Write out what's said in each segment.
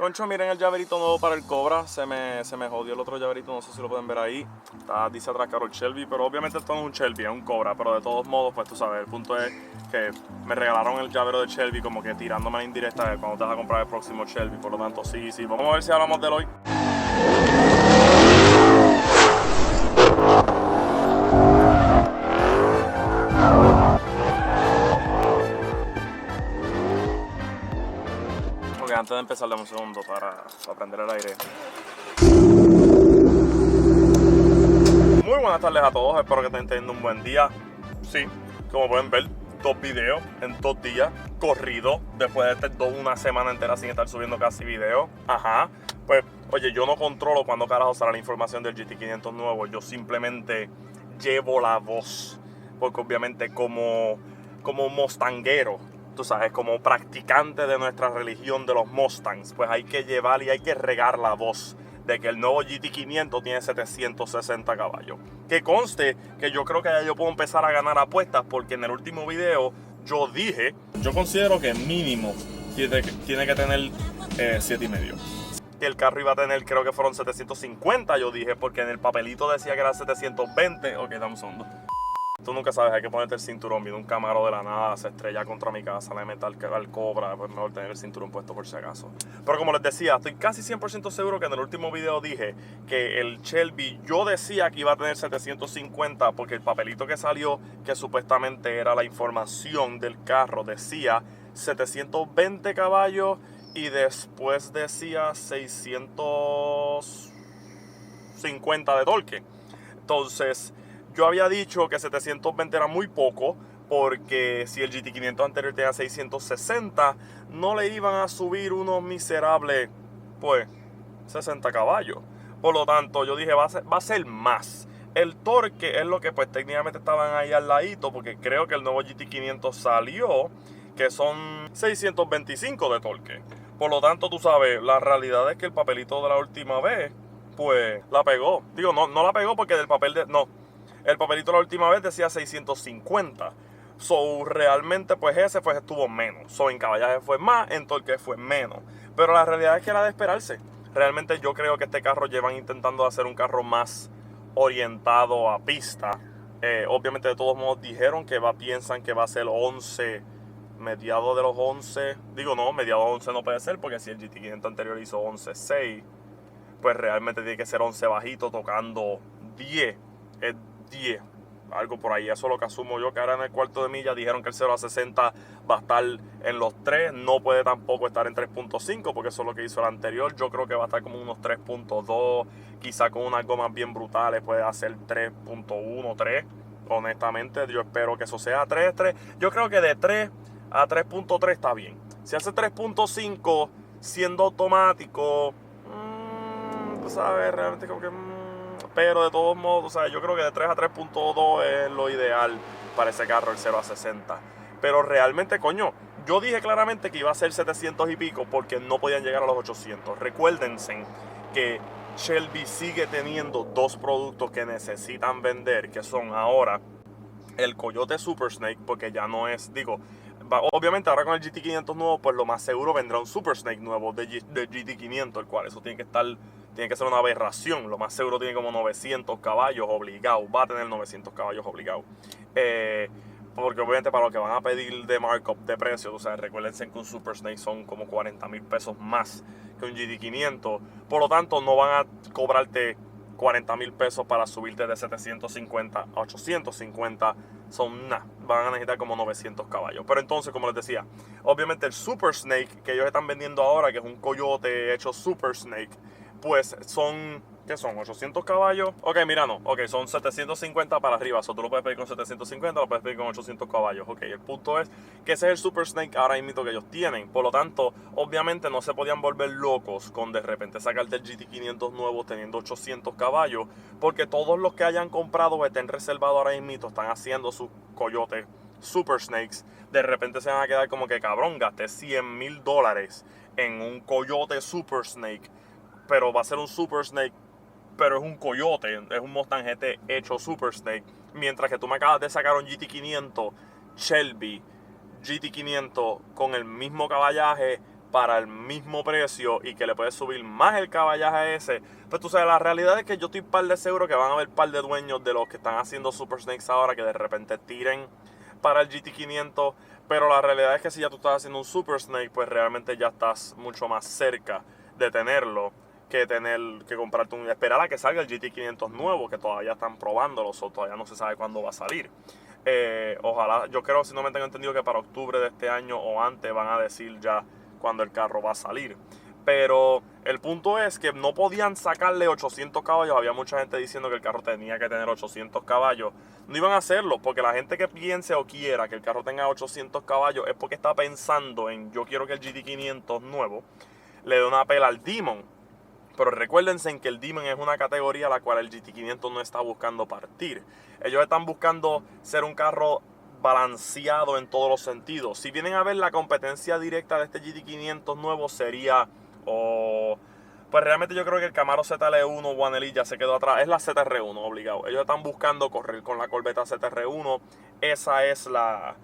Concho, miren el llaverito nuevo para el Cobra. Se me jodió el otro llaverito, no sé si lo pueden ver ahí. Dice atrás Carol Shelby, pero obviamente esto no es un Shelby, es un Cobra. Pero de todos modos, pues tú sabes, el punto es que me regalaron el llavero de Shelby como que tirándome la indirecta de cuando te vas a comprar el próximo Shelby. Por lo tanto, sí. Vamos a ver si hablamos de él hoy. Antes de empezar, dame un segundo para prender el aire. Muy buenas tardes a todos, espero que estén teniendo un buen día. Sí, como pueden ver, 2 videos en 2 días corridos, después de una semana entera sin estar subiendo casi videos. Ajá, pues oye, yo no controlo cuándo carajo sale la información del GT500 nuevo, yo simplemente llevo la voz, porque obviamente como mostanguero, tú sabes, como practicante de nuestra religión de los Mustangs, pues hay que llevar y hay que regar la voz de que el nuevo GT500 tiene 760 caballos. Que conste que yo creo que ya yo puedo empezar a ganar apuestas, porque en el último video yo dije, yo considero que mínimo tiene que tener 7,5. Que el carro iba a tener, creo que fueron 750, yo dije, porque en el papelito decía que era 720. Ok, dame un segundo. Tú nunca sabes, hay que ponerte el cinturón. Viene un Camaro de la nada, se estrella contra mi casa, le mete al Cobra, pues mejor tener el cinturón puesto por si acaso. Pero como les decía, estoy casi 100% seguro que en el último video dije que el Shelby, yo decía que iba a tener 750 porque el papelito que salió, que supuestamente era la información del carro, decía 720 caballos y después decía 650 de torque. Entonces, yo había dicho que 720 era muy poco, porque si el GT500 anterior tenía 660, no le iban a subir unos miserables, pues, 60 caballos. Por lo tanto, yo dije, va a ser más. El torque es lo que pues técnicamente estaban ahí al ladito, porque creo que el nuevo GT500 salió, que son 625 de torque. Por lo tanto, tú sabes, la realidad es que el papelito de la última vez, pues, la pegó. Digo, no la pegó porque del papel de... No. El papelito la última vez decía 650. So, realmente, pues ese estuvo menos. So, en caballaje fue más, en torque fue menos. Pero la realidad es que era de esperarse. Realmente yo creo que este carro llevan intentando hacer un carro más orientado a pista. Obviamente, de todos modos, dijeron que piensan que va a ser 11, mediados de los 11. Digo, no, mediados de 11 no puede ser, porque si el GT500 anterior hizo 11.6, pues realmente tiene que ser 11 bajito, tocando 10. 10, algo por ahí, eso es lo que asumo yo, que ahora en el cuarto de milla dijeron que el 0 a 60 va a estar en los 3, no puede tampoco estar en 3.5, porque eso es lo que hizo el anterior. Yo creo que va a estar como unos 3.2, quizá con unas gomas bien brutales puede hacer 3.1, 3, honestamente yo espero que eso sea 3. Yo creo que de 3 a 3.3 está bien. Si hace 3.5 siendo automático, tú sabes, realmente como que... Pero de todos modos, o sea, yo creo que de 3 a 3.2 es lo ideal para ese carro, el 0 a 60. Pero realmente, coño, yo dije claramente que iba a ser 700 y pico porque no podían llegar a los 800. Recuérdense que Shelby sigue teniendo 2 productos que necesitan vender, que son ahora el Coyote Super Snake, porque ya no es, digo, obviamente ahora con el GT500 nuevo, pues lo más seguro vendrá un Super Snake nuevo de GT500, el cual eso tiene que ser una aberración. Lo más seguro tiene como 900 caballos obligado, va a tener 900 caballos obligado. Porque obviamente para los que van a pedir de markup de precio, o sea, recuérdense que un Super Snake son como 40,000 pesos más que un GT500. Por lo tanto, no van a cobrarte 40,000 pesos para subirte de 750 a 850. Son nada, van a necesitar como 900 caballos. Pero entonces, como les decía, obviamente el Super Snake que ellos están vendiendo ahora, que es un Coyote hecho Super Snake, pues son, ¿qué son? 800 caballos. Ok, mira, no. Ok, son 750 para arriba. Eso tú lo puedes pedir con 750, lo puedes pedir con 800 caballos. Ok, el punto es que ese es el Super Snake ahora mismo que ellos tienen. Por lo tanto, obviamente no se podían volver locos con de repente sacarte el GT500 nuevo teniendo 800 caballos. Porque todos los que hayan comprado o estén reservados ahora mismo están haciendo sus Coyote Super Snakes. De repente se van a quedar como que, cabrón, gasté $100,000 en un Coyote Super Snake. Pero va a ser un Super Snake, pero es un Coyote, es un Mustang GT hecho Super Snake. Mientras que tú me acabas de sacar un GT500 Shelby, GT500 con el mismo caballaje, para el mismo precio y que le puedes subir más el caballaje a ese. Pues tú sabes, la realidad es que yo estoy par de seguro que van a haber par de dueños de los que están haciendo Super Snakes ahora que de repente tiren para el GT500. Pero la realidad es que si ya tú estás haciendo un Super Snake, pues realmente ya estás mucho más cerca de tenerlo que tener que comprarte esperar a que salga el GT500 nuevo, que todavía están probándolo, o todavía no se sabe cuándo va a salir. Ojalá, yo creo, si no me tengo entendido, que para octubre de este año o antes van a decir ya cuando el carro va a salir. Pero el punto es que no podían sacarle 800 caballos. Había mucha gente diciendo que el carro tenía que tener 800 caballos. No iban a hacerlo, porque la gente que piense o quiera que el carro tenga 800 caballos es porque está pensando en yo quiero que el GT500 nuevo le dé una pela al Demon. Pero recuérdense en que el Demon es una categoría a la cual el GT500 no está buscando partir. Ellos están buscando ser un carro balanceado en todos los sentidos. Si vienen a ver la competencia directa de este GT500 nuevo sería... pues realmente yo creo que el Camaro ZL1 One Elite ya se quedó atrás. Es la ZR1 obligado. Ellos están buscando correr con la Corvette ZR1. Esa es la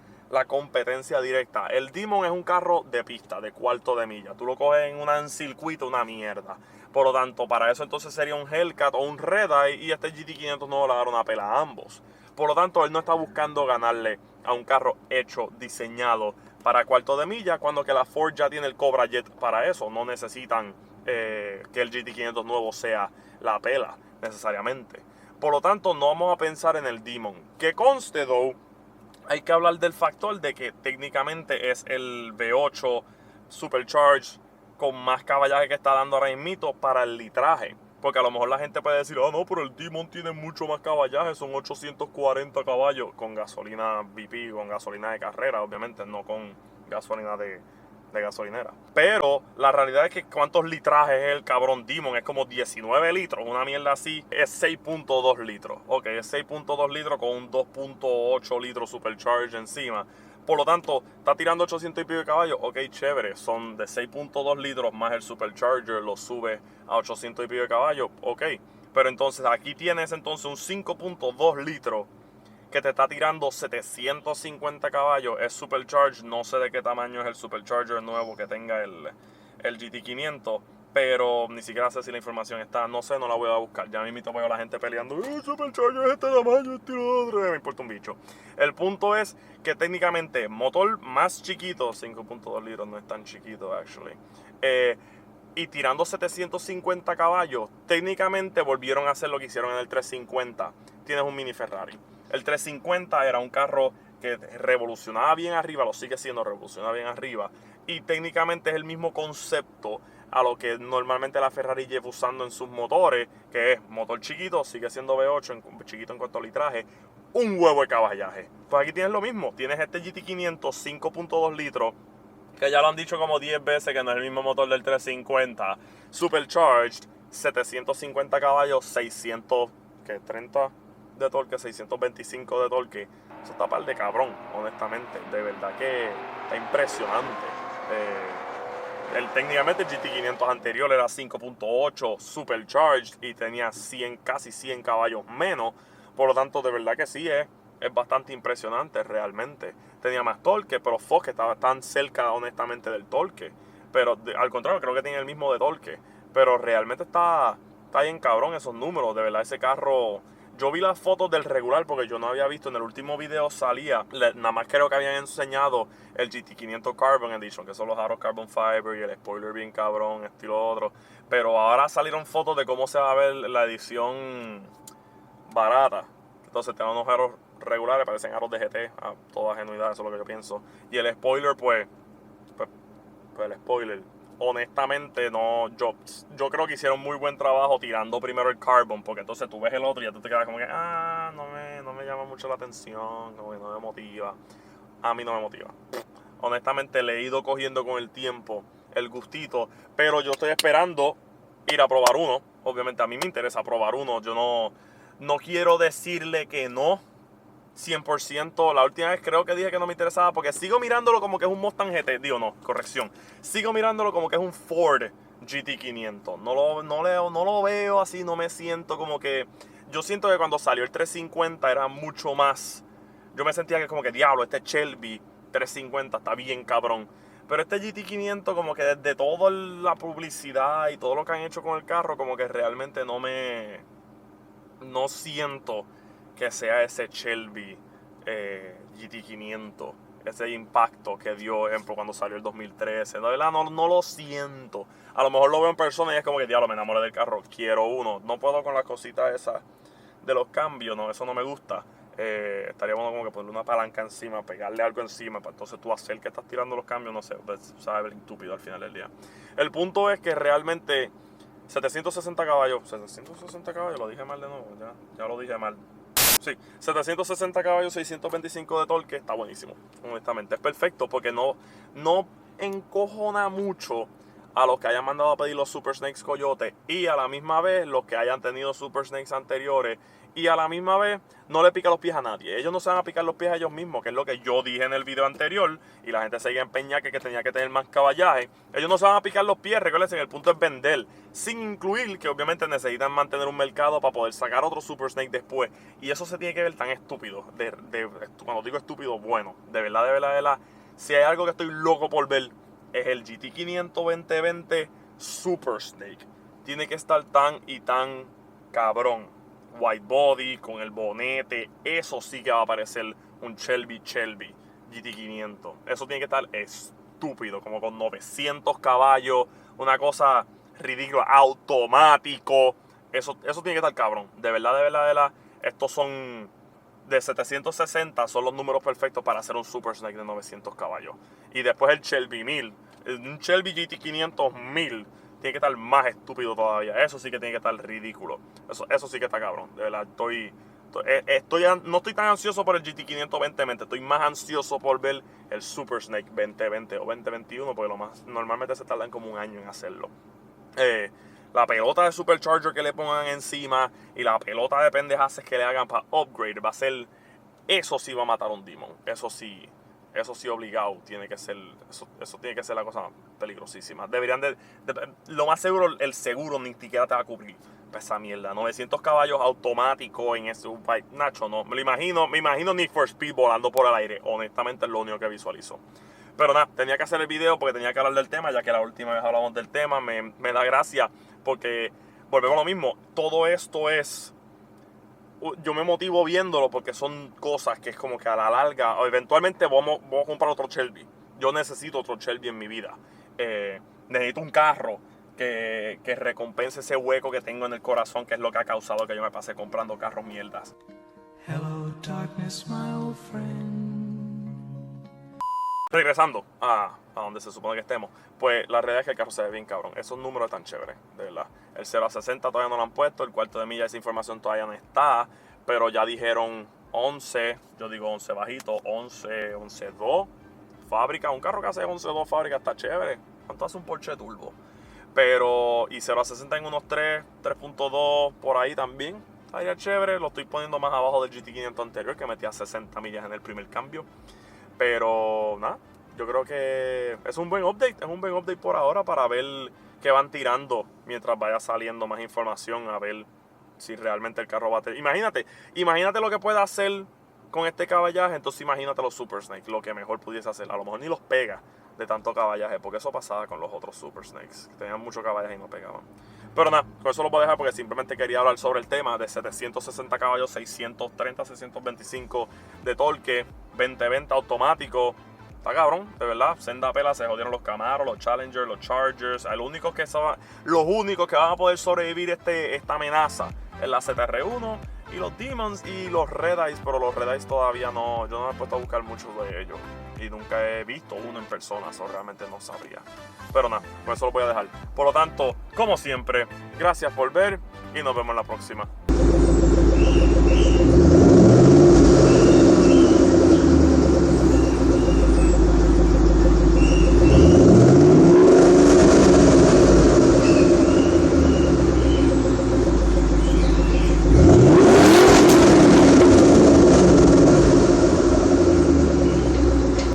competencia directa. El Demon es un carro de pista, de cuarto de milla. Tú lo coges en un circuito, una mierda. Por lo tanto, para eso entonces sería un Hellcat o un Red Eye, y este GT500 no le va a dar una pela a ambos. Por lo tanto, él no está buscando ganarle a un carro hecho, diseñado para cuarto de milla, cuando que la Ford ya tiene el Cobra Jet para eso. No necesitan que el GT500 nuevo sea la pela necesariamente. Por lo tanto, no vamos a pensar en el Demon. Que conste, though, hay que hablar del factor de que técnicamente es el V8 Supercharged con más caballaje que está dando ahora mismo para el litraje. Porque a lo mejor la gente puede decir, oh no, pero el Demon tiene mucho más caballaje, son 840 caballos con gasolina BP, con gasolina de carrera, obviamente, no con gasolina de gasolinera. Pero la realidad es que cuántos litrajes es el cabrón Demon, es como 19 litros, una mierda así, es 6.2 litros. Ok, es 6.2 litros con un 2.8 litros Supercharged encima. Por lo tanto, está tirando 800 y pico de caballos. Ok, chévere. Son de 6.2 litros más el Supercharger. Lo sube a 800 y pico de caballos. Ok. Pero entonces aquí tienes entonces un 5.2 litros que te está tirando 750 caballos. Es Supercharged. No sé de qué tamaño es el Supercharger nuevo que tenga el GT500. Pero ni siquiera sé si la información está. No sé, no la voy a buscar. Ya mismo veo a la gente peleando. Supercharger es este tamaño, este otro. Me importa un bicho. El punto es que técnicamente motor más chiquito, 5.2 litros, no es tan chiquito, actually. Y tirando 750 caballos, técnicamente volvieron a hacer lo que hicieron en el 350. Tienes un mini Ferrari. El 350 era un carro que revolucionaba bien arriba, lo sigue siendo, revoluciona bien arriba. Y técnicamente es el mismo concepto a lo que normalmente la Ferrari lleva usando en sus motores, que es motor chiquito, sigue siendo V8, chiquito en cuanto a litraje, un huevo de caballaje. Pues aquí tienes lo mismo, tienes este GT500 5.2 litros, que ya lo han dicho como 10 veces que no es el mismo motor del 350, Supercharged, 750 caballos, 630 de torque, 625 de torque. Eso está par de cabrón, honestamente. De verdad que está impresionante. Técnicamente el GT500 anterior era 5.8 Supercharged y tenía casi 100 caballos menos. Por lo tanto, de verdad que sí, es bastante impresionante realmente. Tenía más torque, pero que estaba tan cerca honestamente del torque. Pero al contrario, creo que tiene el mismo de torque. Pero realmente está bien cabrón esos números. De verdad, ese carro... Yo vi las fotos del regular porque yo no había visto, en el último video salía, nada más creo que habían enseñado el GT500 Carbon Edition, que son los aros Carbon Fiber y el spoiler bien cabrón, estilo otro. Pero ahora salieron fotos de cómo se va a ver la edición barata. Entonces tengo unos aros regulares, parecen aros de GT, a toda genuidad, eso es lo que yo pienso. Y el spoiler, pues el spoiler, honestamente no, yo creo que hicieron muy buen trabajo tirando primero el Carbon, porque entonces tú ves el otro y ya tú te quedas como que, no me llama mucho la atención, como que no me motiva. A mí no me motiva. Honestamente le he ido cogiendo con el tiempo el gustito, pero yo estoy esperando ir a probar uno. Obviamente a mí me interesa probar uno, yo no quiero decirle que no 100%. La última vez creo que dije que no me interesaba porque sigo mirándolo como que es un Mustang GT. Digo, no, corrección. Sigo mirándolo como que es un Ford GT500. No lo veo así, no me siento como que... Yo siento que cuando salió el 350 era mucho más... Yo me sentía que como que, diablo, este Shelby 350 está bien cabrón. Pero este GT500 como que desde toda la publicidad y todo lo que han hecho con el carro, como que realmente no siento que sea ese Shelby GT500, ese impacto que dio, ejemplo, cuando salió el 2013. De verdad, no lo siento. A lo mejor lo veo en persona y es como que, diablo, me enamoré del carro, quiero uno. No puedo con las cositas esas de los cambios, no, eso no me gusta. Estaría bueno como que ponerle una palanca encima, pegarle algo encima, para entonces tú hacer que estás tirando los cambios, no sé, pues, sabe estúpido al final del día. El punto es que realmente 760 caballos, lo dije mal de nuevo, ya lo dije mal. Sí, 760 caballos, 625 de torque, está buenísimo, honestamente, es perfecto porque no encojona mucho a los que hayan mandado a pedir los Super Snakes Coyote y a la misma vez los que hayan tenido Super Snakes anteriores y a la misma vez no le pica los pies a nadie. Ellos no se van a picar los pies a ellos mismos, que es lo que yo dije en el video anterior y la gente seguía empeñada que tenía que tener más caballaje. Ellos no se van a picar los pies, recuerden, el punto es vender, sin incluir que obviamente necesitan mantener un mercado para poder sacar otro Super Snake después. Y eso se tiene que ver tan estúpido, cuando digo estúpido, bueno, de verdad, si hay algo que estoy loco por ver, es el GT500 2020 Super Snake. Tiene que estar tan y tan cabrón. White body, con el bonete, eso sí que va a parecer un Shelby GT500. Eso tiene que estar estúpido, como con 900 caballos, una cosa ridícula, automático. Eso tiene que estar cabrón. De verdad, estos son de 760, son los números perfectos para hacer un Super Snake de 900 caballos. Y después el Shelby 1000, un Shelby GT500 1000. Tiene que estar más estúpido todavía. Eso sí que tiene que estar ridículo. Eso sí que está cabrón. De verdad, no estoy tan ansioso por el GT500 2020. Estoy más ansioso por ver el Super Snake 2020 o 2021. Porque normalmente se tardan como un año en hacerlo. La pelota de Supercharger que le pongan encima y la pelota de pendejaces que le hagan para upgrade va a ser... Eso sí va a matar a un Demon. Eso sí obligado tiene que ser, eso tiene que ser la cosa peligrosísima. Deberían lo más seguro, el seguro ni siquiera te va a cubrir esa mierda. 900 caballos automático en ese Nacho, no, me imagino Need for Speed volando por el aire. Honestamente es lo único que visualizo. Pero nada, tenía que hacer el video porque tenía que hablar del tema, ya que la última vez hablamos del tema. Me da gracia porque volvemos a lo mismo. Todo esto es... Yo me motivo viéndolo porque son cosas que es como que a la larga, o eventualmente voy a comprar otro Shelby. Yo necesito otro Shelby en mi vida. Necesito un carro que recompense ese hueco que tengo en el corazón, que es lo que ha causado que yo me pase comprando carros mierdas. Hello, darkness, my old friend. Regresando a donde se supone que estemos, pues la realidad es que el carro se ve bien cabrón. Esos números están chéveres, de verdad. El 0 a 60 todavía no lo han puesto, el cuarto de milla, esa información todavía no está, pero ya dijeron 11, yo digo 11 bajito, 11.2 fábrica. Un carro que hace 11.2 fábrica está chévere. ¿Cuánto hace un Porsche Turbo? Pero, y 0 a 60 en unos 3.2 por ahí también. Estaría chévere, lo estoy poniendo más abajo del GT500 anterior, que metía 60 millas en el primer cambio. Pero nada, yo creo que es un buen update por ahora para ver qué van tirando mientras vaya saliendo más información, a ver si realmente el carro va a tener. Imagínate lo que puede hacer con este caballaje, entonces imagínate los Super Snakes, lo que mejor pudiese hacer. A lo mejor ni los pega de tanto caballaje, porque eso pasaba con los otros Super Snakes, que tenían mucho caballaje y no pegaban. Pero nada, con eso lo voy a dejar porque simplemente quería hablar sobre el tema de 760 caballos, 630, 625 de torque, 2020 automático. Está cabrón, de verdad. Senda pela, se jodieron los Camaros, los Challengers, los Chargers. Los únicos que van a poder sobrevivir esta amenaza es la ZR1 y los Demons y los Red Eyes. Pero los Red Eyes todavía no, yo no me he puesto a buscar muchos de ellos. Y nunca he visto uno en persona, eso realmente no sabría. Pero nada, con eso lo voy a dejar. Por lo tanto, como siempre, gracias por ver y nos vemos en la próxima.